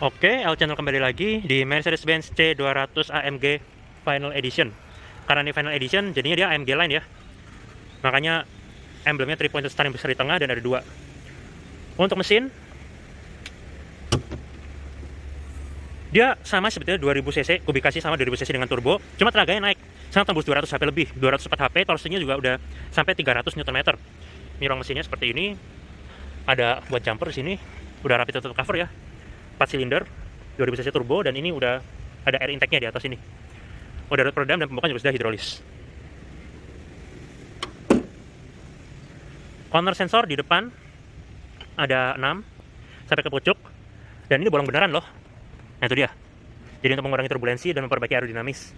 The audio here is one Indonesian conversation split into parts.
Oke, El Channel kembali lagi di Mercedes-Benz C200 AMG Final Edition. Karena ini Final Edition, jadinya dia AMG line ya. Makanya emblemnya 3 pointed star yang besar di tengah dan ada dua. Untuk mesin, dia sama sebetulnya 2000 cc, kubikasi sama 2000 cc dengan turbo, cuma tenaganya naik. Sangat tembus 200 HP lebih, 204 HP, torsinya juga udah sampai 300 Nm. Mirror mesinnya seperti ini. Ada buat jumper di sini, udah rapi tutup cover ya. 4 silinder, 2000 cc turbo, dan ini udah ada air intake-nya di atas ini. Udah rod peredam dan pembukaan juga sudah hidrolis. Corner sensor di depan ada 6 sampai ke pucuk, dan ini bolong beneran loh. Nah itu dia. Jadi untuk mengurangi turbulensi dan memperbaiki aerodinamis.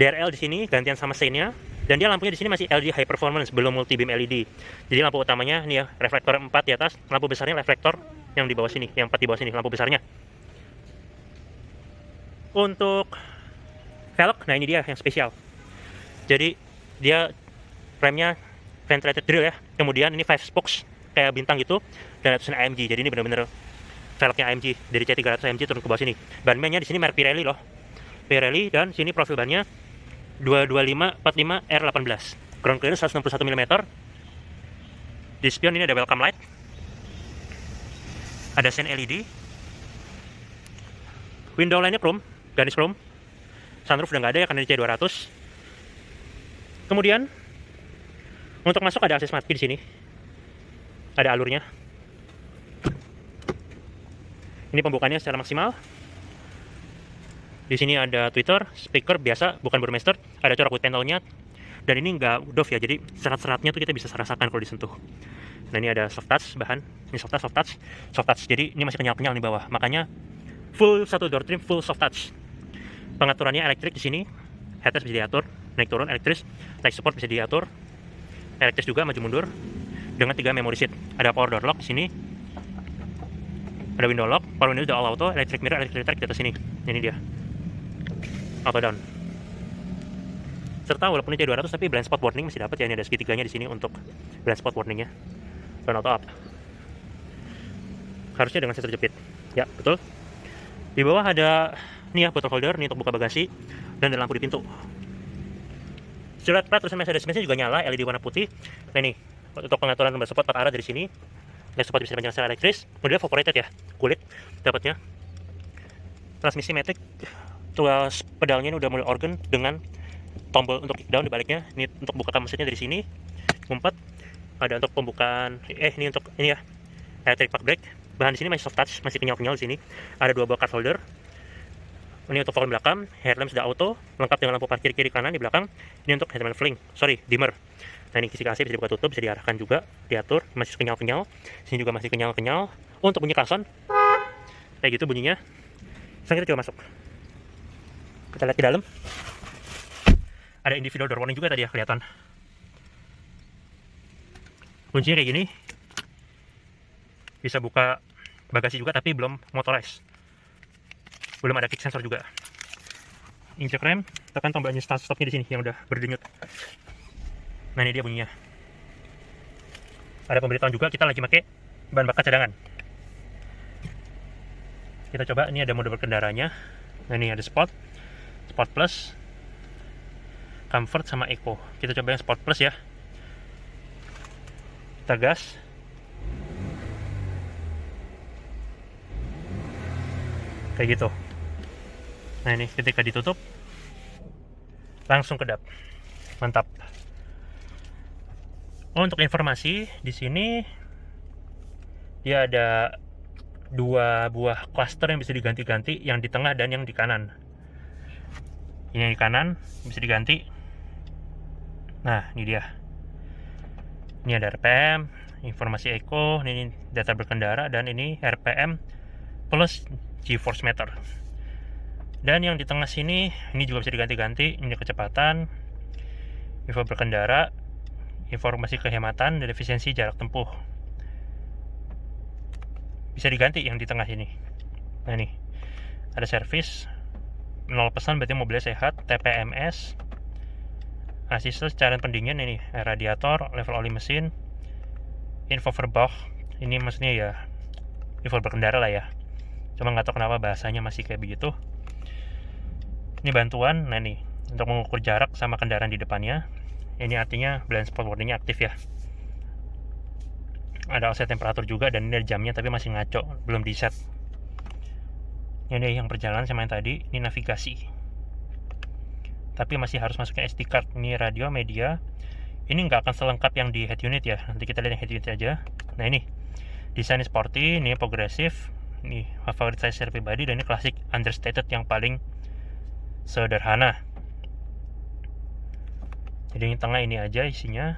DRL di sini gantian sama Xenia, dan dia lampunya di sini masih LG High Performance, belum multi beam LED. Jadi lampu utamanya ini ya, reflektor 4 di atas, lampu besarnya reflektor yang di bawah sini, yang 4 di bawah sini, lampu besarnya. Untuk velg, nah ini dia yang spesial. Jadi dia remnya ventilated drill ya. Kemudian ini 5 spokes kayak bintang gitu, dan atasnya AMG. Jadi ini benar-benar velgnya AMG dari C300 AMG turun ke bawah sini. Ban-bannya di sini merek Pirelli loh. Pirelli, dan sini profil bannya 225/45 R18. Ground clearance 161 mm. Di spion ini ada welcome light. Ada sen LED. Window line-nya chrome, garis chrome. Sunroof udah nggak ada ya karena di C200. Kemudian untuk masuk ada akses mati di sini. Ada alurnya. Ini pembukaannya secara maksimal. Di sini ada tweeter, speaker biasa, bukan Burmester. Ada corak wood panel-nya. Dan ini nggak doff ya, jadi serat-seratnya tuh kita bisa rasakan kalau disentuh. Nah ini ada soft touch bahan. Ini soft touch. Jadi ini masih kenyal-kenyal di bawah. Makanya full satu door trim, full soft touch. Pengaturannya elektrik di sini. Headrest bisa diatur, naik turun elektris. Light support bisa diatur. Elektris juga maju mundur dengan 3 memory seat. Ada power door lock di sini. Ada window lock, power window udah all auto, electric mirror, electric track di atas sini. Ini dia. Auto down. Serta walaupun ini C200 tapi blind spot warning masih dapat ya, ini ada segitiganya di sini untuk blind spot warningnya. Dan auto up. Harusnya dengan sensor jepit. Ya, betul. Di bawah ada nih ya bottle holder, nih untuk buka bagasi, dan ada lampu di pintu. Silhouette plat tulisan Mercedes-Benz juga nyala, LED warna putih. Nah ini, untuk pengaturan lumbar support 4 arah dari sini. Gas support bisa dipanjang secara elektris. Modelnya evaporated ya, kulit dapatnya. Transmisi matic, tuas pedalnya ini udah mulai organ dengan tombol untuk kick down di baliknya. Ini untuk buka mesinnya dari sini, ngumpet. Ada untuk pembukaan, ini untuk ini ya, electric park brake. Bahan di sini masih soft touch, masih kenyal-kenyal di sini. Ada 2 buah card holder. Ini untuk fog belakang, headlamp sudah auto, lengkap dengan lampu parkir kiri kanan di belakang. Ini untuk headlamp fling, dimmer. Nah ini kisi AC bisa dibuka tutup, bisa diarahkan juga, diatur, masih kenyal-kenyal. Sini juga masih kenyal-kenyal. Untuk bunyi klakson, kayak gitu bunyinya. Sekarang kita coba masuk. Kita lihat di dalam. Ada individual door warning juga tadi ya, kelihatan. Kuncinya kayak gini. Bisa buka bagasi juga tapi belum motorized. Belum ada kick sensor juga. Injek rem, tekan tombol start stopnya di sini yang udah berdenyut. Nah ini dia bunyinya. Ada pemberitahuan juga kita lagi pakai bahan bakar cadangan. Kita coba, ini ada mode berkendaranya. Nah ini ada Sport Plus, Comfort sama Eco. Kita coba yang Sport Plus ya. Kita gas. Kayak gitu. Nah ini ketika ditutup langsung kedap. Mantap. Untuk informasi di sini dia ada 2 buah cluster yang bisa diganti-ganti, yang di tengah dan yang di kanan. Ini yang di kanan bisa diganti. Nah, ini dia. Ini ada RPM, informasi Eco, ini data berkendara, dan ini RPM plus G-force meter. Dan yang di tengah sini ini juga bisa diganti-ganti. Ini kecepatan, info berkendara, informasi kehematan, dan efisiensi jarak tempuh. Bisa diganti yang di tengah sini. Nah ini ada servis 0% berarti mobilnya sehat. TPMS, asisten cairan pendingin, ini radiator, level oli mesin, info verbach, ini maksudnya ya info berkendara lah ya. cuma nggak tahu kenapa bahasanya masih kayak begitu. Ini bantuan, nah nih untuk mengukur jarak sama kendaraan di depannya. Ini artinya blind spot warningnya aktif ya. Ada offset temperatur juga, dan ini ada jamnya tapi masih ngaco, belum di set. Ini yang perjalanan sama yang tadi, ini navigasi. Tapi masih harus masukin SD card. Ini radio, media. Ini nggak akan selengkap yang di head unit ya. Nanti kita lihat yang head unit aja. Nah ini, desain sporty, ini progresif. Ini favorit saya secara pribadi, dan ini klasik understated yang paling sederhana. Jadi yang tengah ini aja isinya,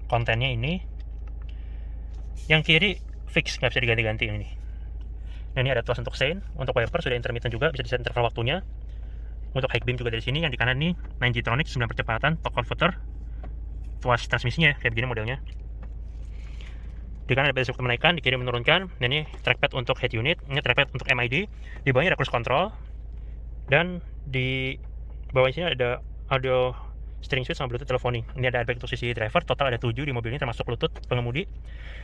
kontennya ini. Yang kiri fix, nggak bisa diganti-ganti ini. Nah ini ada tuas untuk sein, untuk wiper sudah intermittent juga, bisa diset interval waktunya. Untuk high beam juga dari sini. Yang di kanan nih 9G-tronic 9 percepatan, torque converter, tuas transmisinya kayak begini modelnya. Di kanan ada pedal shift menaikkan, di kiri menurunkan. Dan ini trackpad untuk head unit, ini trackpad untuk MID. Di bawahnya ada cruise control, dan di bawah sini ada audio steering switch sama Bluetooth telephony. Ini ada airbag untuk sisi driver, total ada 7 di mobil ini termasuk Bluetooth pengemudi.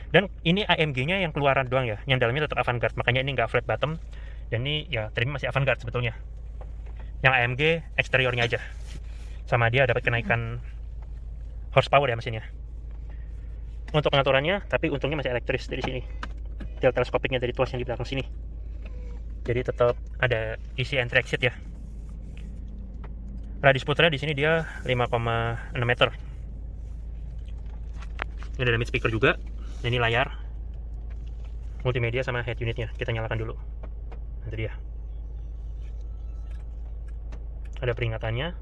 Dan ini AMG-nya yang keluaran doang ya, yang dalamnya tetap Avantgarde, makanya ini nggak flat bottom. Dan ini ya trimnya masih Avantgarde sebetulnya. Yang AMG eksteriornya aja, sama dia dapat kenaikan horsepower ya mesinnya. Untuk pengaturannya, tapi untungnya masih elektris dari sini. Tail teleskopiknya dari tuas yang di belakang sini. Jadi tetap ada isi entry exit ya. Radius puternya di sini dia 5,6 meter. Ini ada mid speaker juga. Ini layar multimedia sama head unitnya. Kita nyalakan dulu. Itu dia. Ada peringatannya.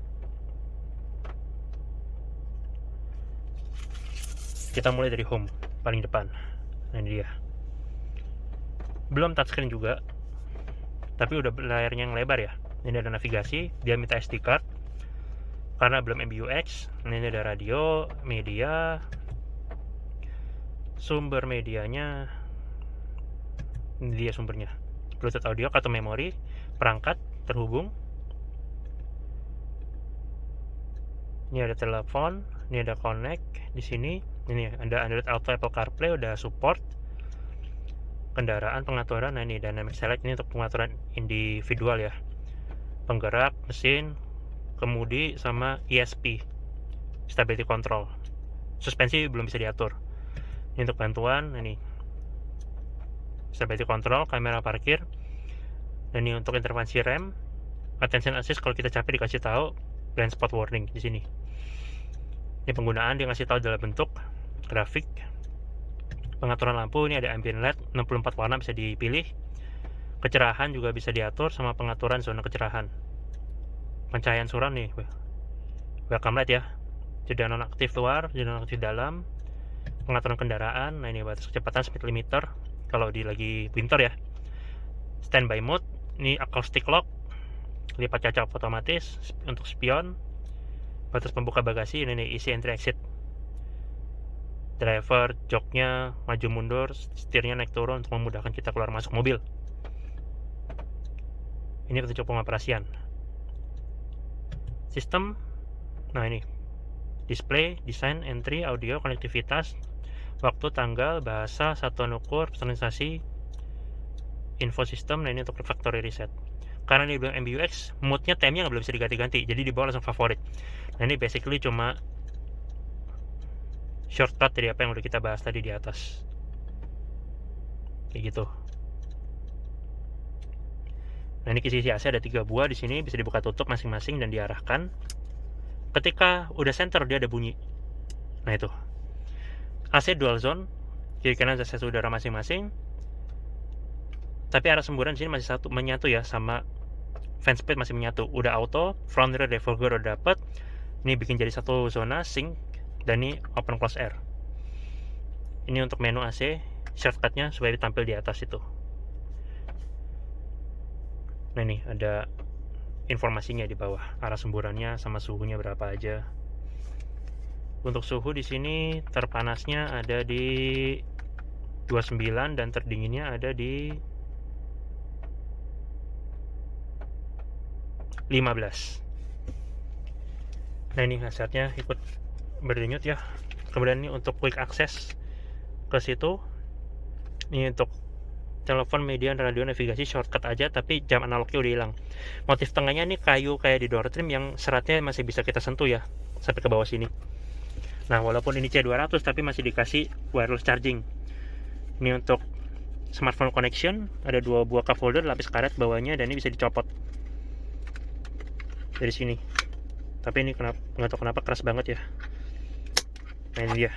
Kita mulai dari home paling depan. Nah ini dia. Belum touchscreen juga, tapi udah layarnya yang lebar ya. Ini ada navigasi, dia minta SD card karena belum MBUX. Ini ada radio, media, sumber medianya, ini dia sumbernya, Bluetooth audio, kartu memori, perangkat terhubung. Ini ada telepon, ini ada connect di sini. Ini ada Android Auto, Apple CarPlay udah support. Kendaraan, pengaturan, nah ini dynamic select, ini untuk pengaturan individual ya, penggerak, mesin, kemudi, sama ESP, stability control. Suspensi belum bisa diatur. Ini untuk bantuan, ini stability control, kamera parkir, dan ini untuk intervensi rem, attention assist kalau kita capek dikasih tahu, blind spot warning di sini. Ini penggunaan, dia ngasih tahu dalam bentuk grafik. Pengaturan lampu, ini ada ambient LED 64 warna bisa dipilih. Kecerahan juga bisa diatur, sama pengaturan zona kecerahan. Pencahayaan suram nih, welcome light ya, jeda nonaktif luar, jeda nonaktif dalam. Pengaturan kendaraan, nah ini batas kecepatan, speed limiter kalau di lagi winter ya. Standby mode, ini acoustic lock, lipat kaca otomatis untuk spion. Batas pembuka bagasi, ini isi entry exit. Driver, joknya maju mundur, setirnya naik turun untuk memudahkan kita keluar masuk mobil. Ini petunjuk pengoperasian. Sistem, nah ini display, desain, entry, audio, konektivitas, waktu, tanggal, bahasa, satuan ukur, personalisasi, info sistem. Nah ini untuk factory reset. Karena ini belum MBUX, moodnya time-nya nggak belum bisa diganti-ganti, jadi di bawah langsung favorit. Nah ini basically cuma shortcut dari apa yang udah kita bahas tadi di atas, kayak gitu. Nah ini kisi AC ada 3 buah di sini, bisa dibuka tutup masing-masing dan diarahkan. Ketika udah center dia ada bunyi. Nah itu. AC dual zone, kiri kanan akses udara masing-masing. Tapi arah semburan di sini masih satu menyatu ya, sama fan speed masih menyatu. Udah auto, front rear defogger udah dapet. Ini bikin jadi satu zona sync, dan ini open close air. Ini untuk menu AC, shortcutnya supaya ditampil di atas itu. Nah ini ada informasinya di bawah, arah semburannya sama suhunya berapa aja. Untuk suhu di sini terpanasnya ada di 29 dan terdinginnya ada di 15. Nah ini hasilnya ikut berdenyut ya. Kemudian ini untuk quick access ke situ. Ini untuk telepon, media, radio, navigasi, shortcut aja, tapi jam analognya udah hilang. Motif tengahnya nih kayu kayak di door trim yang seratnya masih bisa kita sentuh ya, sampai ke bawah sini. Nah, walaupun ini C200 tapi masih dikasih wireless charging. Ini untuk smartphone connection, ada 2 buah cup holder lapis karet bawahnya, dan ini bisa dicopot dari sini. Tapi ini nggak tahu kenapa keras banget ya. Nah, ini dia.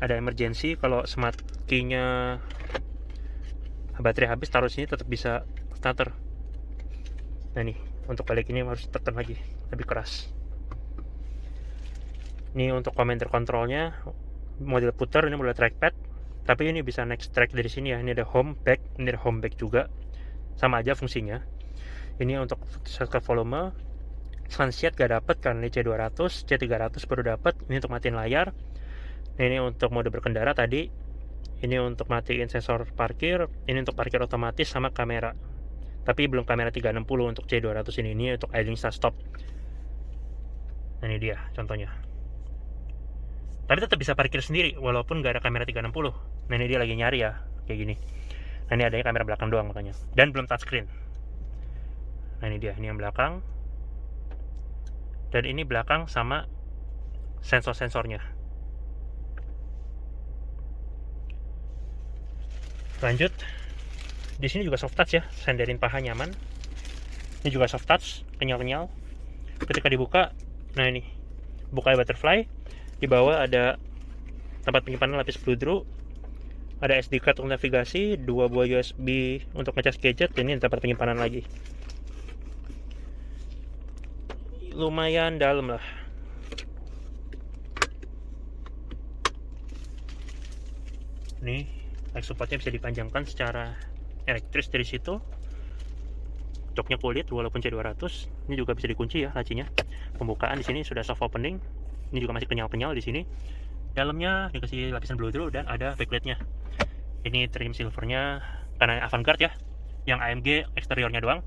Ada emergency, kalau smart key-nya baterai habis, taruh sini tetap bisa starter. Nah, nih untuk balik ini harus tekan lagi, lebih keras. Ini untuk commander controlnya, model putar, ini model trackpad, tapi ini bisa next track dari sini ya. Ini ada home, back, ini ada home, back juga, sama aja fungsinya. Ini untuk shortcut volume. Sunset gak dapet karena ini C200, C300 baru dapat. Ini untuk matiin layar. Ini untuk mode berkendara tadi. Ini untuk matiin sensor parkir. Ini untuk parkir otomatis sama kamera. Tapi belum kamera 360 untuk C200 ini. Ini untuk idling start stop. Nah, ini dia contohnya. Tapi tetap bisa parkir sendiri walaupun gak ada kamera 360. Nah, ini dia lagi nyari ya, kayak gini. Nah, ini adanya kamera belakang doang makanya. Dan belum touchscreen. Nah, ini dia, ini yang belakang. Dan ini belakang sama sensor-sensornya. Lanjut. Di sini juga soft touch ya, sandarin paha nyaman. Ini juga soft touch, kenyal-kenyal. Ketika dibuka, nah ini, buka butterfly. Di bawah ada tempat penyimpanan lapis peluru, ada SD card untuk navigasi, 2 buah USB untuk ngecas gadget, dan ini tempat penyimpanan lagi. Lumayan dalam lah. Nih, light supportnya bisa dipanjangkan secara elektris dari situ. Joknya kulit walaupun C200. Ini juga bisa dikunci ya lacinya. Pembukaan di sini sudah soft opening. Ini juga masih kenyal-kenyal di sini. Dalamnya dikasih lapisan blue dan ada backlightnya. Ini trim silvernya karena avant-garde ya. Yang AMG eksteriornya doang.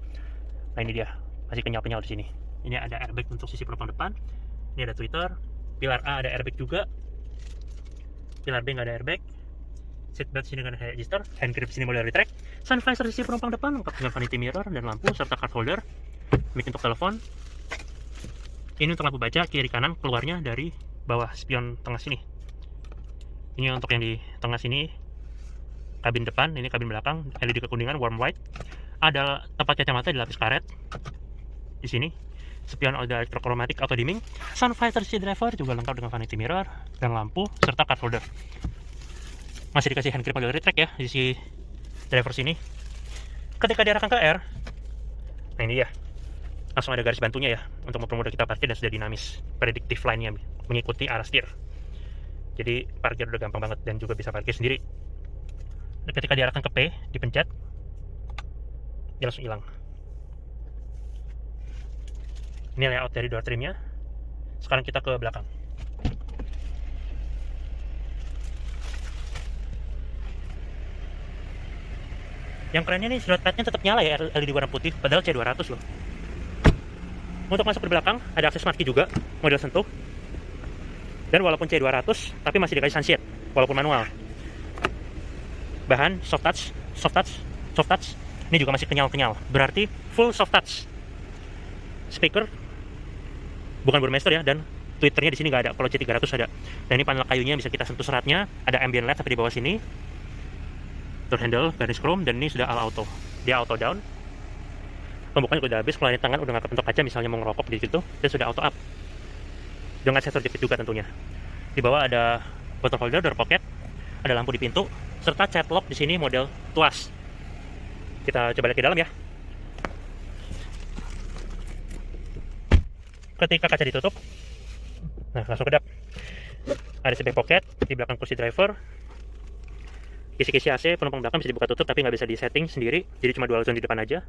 Nah, ini dia, masih kenyal-kenyal di sini. Ini ada airbag untuk sisi penumpang depan. Ini ada tweeter. Pilar A ada airbag juga. Pilar B nggak ada airbag. Seatbelt sini nggak ada adjuster. Hand grip sini mulai retract. Sun visor sisi penumpang depan lengkap dengan vanity mirror dan lampu serta card holder. Mic untuk telepon. Ini untuk lampu baca kiri kanan keluarnya dari bawah spion tengah sini. Ini untuk yang di tengah sini kabin depan, ini kabin belakang, LED kekuningan warm white. Ada tempat kacamata di lapis karet. Di sini spion ada electrochromatic auto dimming. Sun visor sisi driver juga lengkap dengan vanity mirror dan lampu serta card holder. Masih dikasih hand grip model retract ya di sisi driver sini. Ketika diarahkan ke R, nah ini ya, langsung ada garis bantunya ya untuk mempermudah kita parkir dan sudah dinamis predictive line-nya mengikuti arah setir. Jadi parkir udah gampang banget dan juga bisa parkir sendiri. Dan ketika diarahkan ke P, dipencet, dia langsung hilang. Ini layout dari door trimnya. Sekarang kita ke belakang. Yang kerennya nih, slot padnya tetap nyala ya, LED warna putih, padahal C200 loh. Untuk masuk ke belakang, ada akses smart key juga, model sentuh. Dan walaupun C200, tapi masih dikasih sunshade, walaupun manual. Bahan soft touch, soft touch, soft touch. Ini juga masih kenyal-kenyal, berarti full soft touch. Speaker, bukan Burmester ya, dan tweeternya di sini nggak ada. Kalau C300 ada. Dan ini panel kayunya bisa kita sentuh seratnya, ada ambient light tapi di bawah sini. Door handle, garis chrome, dan ini sudah ala auto. Dia auto down. Pembukanya udah habis, kalau ini tangan udah nggak kepentok kaca, misalnya mau ngerokok di situ, dia sudah auto up. Dengan sensor jepit juga tentunya. Di bawah ada bottle holder, door pocket, ada lampu di pintu, serta chat lock di sini model tuas. Kita coba lihat ke dalam ya. Ketika kaca ditutup, nah langsung kedap. Ada back pocket di belakang kursi driver. Kisi-kisi AC penumpang belakang bisa dibuka tutup tapi nggak bisa di setting sendiri, jadi cuma dual zone di depan aja.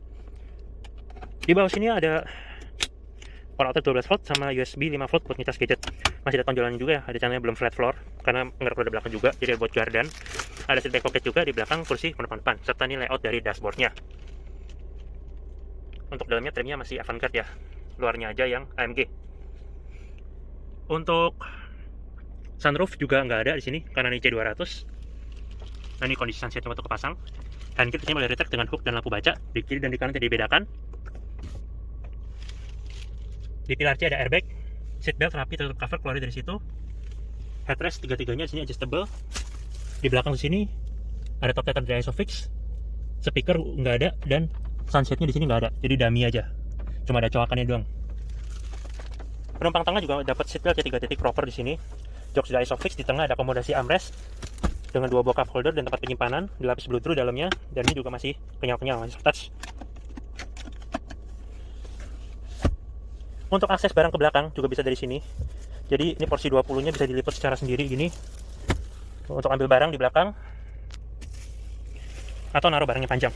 Di bawah sini ada power outlet 12 volt sama USB 5 volt buat ngecas gadget. Masih ada tonjolannya juga ya, ada channelnya belum flat floor karena penggerak roda belakang juga, jadi buat gardan. Ada seat back pocket juga di belakang kursi penumpang depan, serta ini layout dari dashboardnya. Untuk dalamnya trimnya masih avant-garde ya, luarnya aja yang AMG. Untuk sunroof juga nggak ada di sini karena ini C200. Nah, ini kondisi sunsetnya waktu kepasang. Dan kita boleh retract dengan hook dan lampu baca. Di kiri dan di kanan tidak dibedakan. Di pilar C ada airbag, seatbelt rapi tertutup cover keluar dari situ. Headrest tiga-tiganya di sini adjustable. Di belakang di sini ada top tether dari ISOFIX. Speaker nggak ada dan sunsetnya di sini nggak ada. Jadi dummy aja. Cuma ada coakannya doang. Penumpang tengah juga dapat seatbelt 3 titik proper di sini. Jok sudah ISOFIX, di tengah ada akomodasi armrest dengan 2 buah cup holder dan tempat penyimpanan, dilapis blue-through dalamnya, dan ini juga masih kenyal-kenyal, masih soft touch. Untuk akses barang ke belakang juga bisa dari sini. Jadi ini porsi 20-nya bisa dilipat secara sendiri gini. Untuk ambil barang di belakang atau naruh barangnya panjang.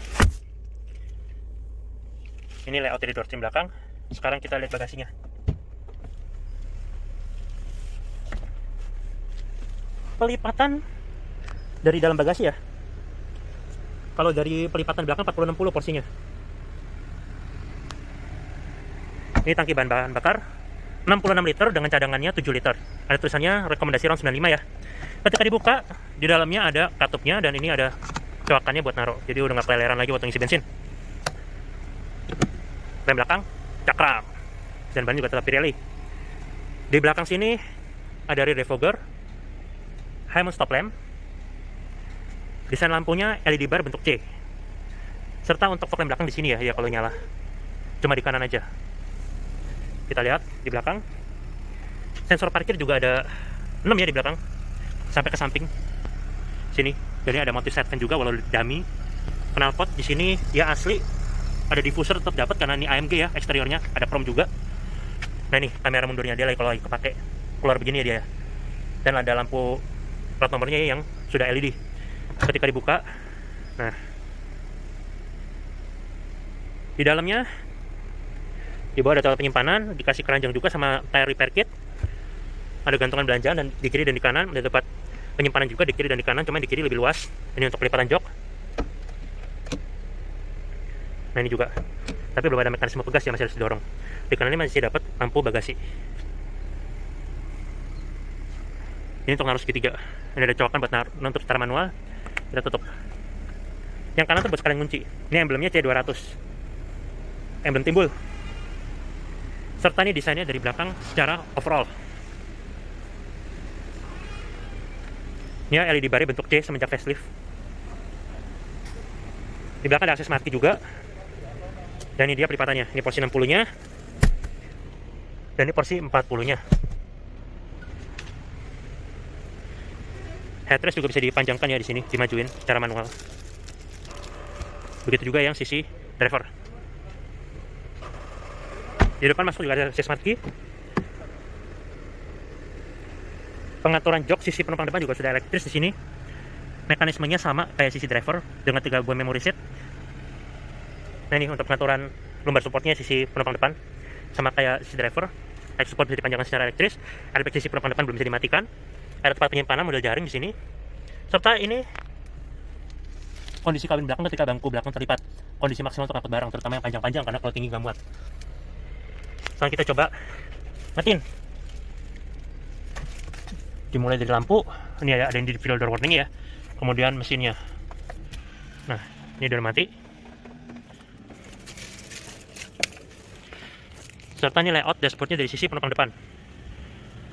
Ini layout dari door trim belakang. Sekarang kita lihat bagasinya. Pelipatan dari dalam bagasi ya. Kalau dari pelipatan belakang 40-60 porsinya. Ini tangki bahan bakar 66 liter dengan cadangannya 7 liter. Ada tulisannya rekomendasi round 95 ya. Ketika dibuka, di dalamnya ada katupnya dan ini ada coakannya buat naruh. Jadi udah nggak keleleran lagi waktu ngisi bensin. Rem belakang cakram dan ban juga tetap Pirelli. Di belakang sini ada rear defogger, high mount stop lamp, desain lampunya LED bar bentuk C, serta untuk fog lamp belakang di sini ya kalau nyala, cuma di kanan aja. Kita lihat di belakang, sensor parkir juga ada 6 ya di belakang, sampai ke samping sini. Jadi ada multi side fan juga walau dummy. Knalpot di sini ya asli, ada diffuser tetap dapat karena ini AMG ya, eksteriornya ada chrome juga. Nah ini kamera mundurnya dia lagi kalau lagi kepake keluar begini ya dia. Dan ada lampu plat nomornya yang sudah LED. Ketika dibuka, nah di dalamnya di bawah ada tempat penyimpanan, dikasih keranjang juga sama tire repair kit. Ada gantungan belanjaan dan di kiri dan di kanan ada tempat penyimpanan juga di kiri dan di kanan, cuma di kiri lebih luas. Ini untuk pelipatan jok. Nah ini juga, tapi belum ada mekanisme pegas yang masih harus didorong. Di kanan ini masih dapat lampu bagasi. Ini untuk naruh segitiga. Ini ada coakan buat untuk secara manual. Kita tutup. Yang kanan tuh buat sekalian kunci. Ini emblemnya C200, emblem timbul. Serta ini desainnya dari belakang secara overall. Ini LED barnya bentuk C semenjak facelift. Di belakang ada akses mati juga. Dan ini dia pelipatannya. Ini porsi 60-nya. Dan ini porsi 40-nya. Headrest juga bisa dipanjangkan ya di sini, dimajuin secara manual. Begitu juga yang sisi driver. Di depan masuk juga ada smart key. Pengaturan jok sisi penumpang depan juga sudah elektris di sini. Mekanismenya sama kayak sisi driver dengan 3 buah memory seat. Nah ini untuk pengaturan lumbar supportnya sisi penumpang depan sama kayak sisi driver. Light support bisa dipanjangkan secara elektris. Airbag sisi penumpang depan belum bisa dimatikan. Ada tempat penyimpanan model jaring di sini. Serta ini kondisi kabin belakang ketika bangku belakang terlipat. Kondisi maksimal untuk angkut barang, terutama yang panjang-panjang karena kalau tinggi nggak muat. Sekarang kita coba matiin. Dimulai dari lampu. Ini ada individual door warning ya. Kemudian mesinnya. Nah, ini udah mati. Serta ini layout dashboardnya dari sisi penumpang depan.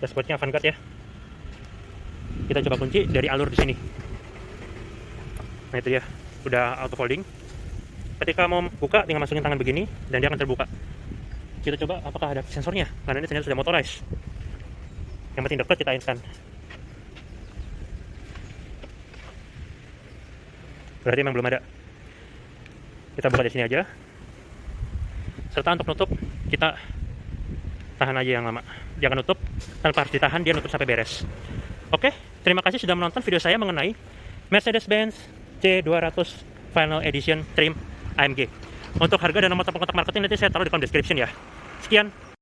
Dashboardnya avant-garde ya. Kita coba kunci dari alur di sini. Nah itu ya, udah auto folding. Ketika mau buka, tinggal masukin tangan begini dan dia akan terbuka. Kita coba apakah ada sensornya, karena ini ternyata sudah motorized. Yang penting dekat kita instan. Berarti memang belum ada. Kita buka di sini aja. Serta untuk nutup kita tahan aja yang lama. Jangan nutup tanpa harus ditahan, dia nutup sampai beres. Oke, terima kasih sudah menonton video saya mengenai Mercedes-Benz C200 Final Edition Trim AMG. Untuk harga dan nomor telepon kontak marketing nanti saya taruh di kolom description ya. Sekian.